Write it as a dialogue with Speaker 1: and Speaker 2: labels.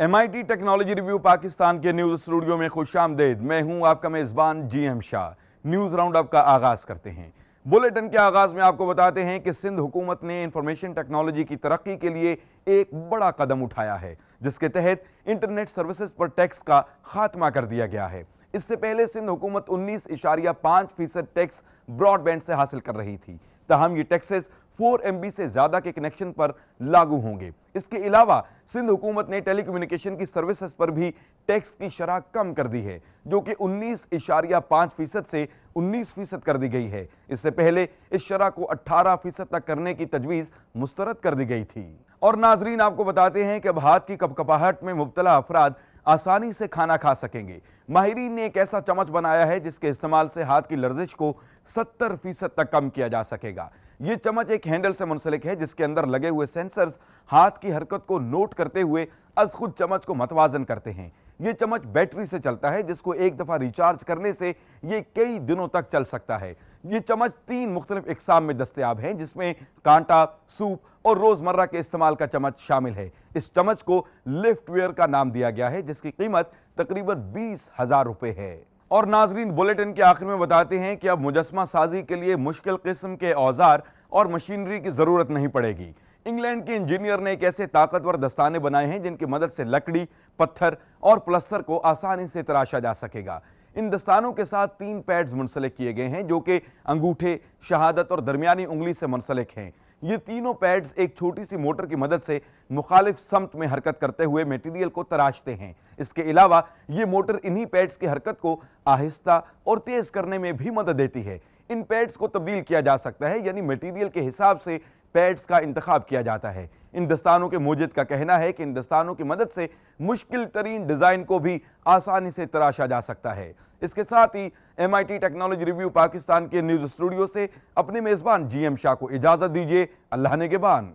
Speaker 1: MIT technology review Pakistan के news studio में खुशामदीद। मैं हूं आपका मेज़बान GM Shah. News round up का आगाज़ करते हैं। बुलेटिन के आगाज़ में आपको बताते हैं कि सिंध हुकूमत ने इंफॉर्मेशन टेक्नोलॉजी की तरक्की के लिए एक बड़ा कदम उठाया है, जिसके तहत इंटरनेट सर्विसेज पर टैक्स का खात्मा कर दिया गया है। इससे पहले सिंध हुकूमत 19.5% टैक्स ब्रॉडबैंड से हासिल कर रही थी, ताहम ये टैक्सेस 4 MB से ज्यादा के कनेक्शन पर लागू होंगे। इसके अलावा सिंध हुकूमत ने टेलीकम्युनिकेशन की सर्विसेज पर भी टैक्स की शरह कम कर दी है, जो कि 19.5% से 19% कर दी गई है। इससे पहले इस शरह को 18% तक करने की तजवीज़ मुस्तरद कर दी गई थी। और नाजरीन, आपको बताते हैं कि अब हाथ की कपकपाहट में मुब्तला अफराद आसानी से खाना खा सकेंगे। माहिरीन ने एक ऐसा चम्मच बनाया है जिसके इस्तेमाल से हाथ की लर्जिश को 70% तक कम किया जा सकेगा। ये चम्मच एक हैंडल से मुंसलिक है, जिसके अंदर लगे हुए सेंसर्स हाथ की हरकत को नोट करते हुए अज खुद चम्मच को मतवाजन करते हैं। ये चम्मच बैटरी से चलता है, जिसको एक दफा रिचार्ज करने से ये कई दिनों तक चल सकता है। ये चम्मच 3 मुख्तलिफ इकसाम में दस्तयाब हैं, जिसमें कांटा, सूप और रोजमर्रा के इस्तेमाल का चम्मच शामिल है। इस चम्मच को लिफ्टवेयर का नाम दिया गया है, जिसकी कीमत तकरीबन 20,000 रुपए है। और नाजरीन, बुलेटिन के आखिर में बताते हैं कि अब मुजस्मा साजी के लिए मुश्किल किस्म के औजार और मशीनरी की जरूरत नहीं पड़ेगी। इंग्लैंड के इंजीनियर ने एक ऐसे ताकतवर दस्ताने बनाए हैं जिनकी मदद से लकड़ी, पत्थर और प्लस्तर को आसानी से तराशा जा सकेगा। इन दस्तानों के साथ 3 पैड्स मुंसलिक किए गए हैं, जो कि अंगूठे, शहादत और दरमियानी उंगली से मुंसलिक हैं। ये तीनों पैड्स एक छोटी सी मोटर की मदद से मुखालिफ समत में हरकत करते हुए मटेरियल को तराशते हैं। इसके अलावा ये मोटर इन्हीं पैड्स की हरकत को आहिस्ता और तेज करने में भी मदद देती है। इन पैड्स को तब्दील किया जा सकता है, यानी मटेरियल के हिसाब से पैड्स का इंतखाब किया जाता है। इन दस्तानों के मोजिद का कहना है कि इन दस्तानों की मदद से मुश्किल तरीन डिजाइन को भी आसानी से तराशा जा सकता है। इसके साथ ही MIT टेक्नोलॉजी रिव्यू पाकिस्तान के न्यूज़ स्टूडियो से अपने मेज़बान GM शाह को इजाज़त दीजिए। अल्लाह निगहबान।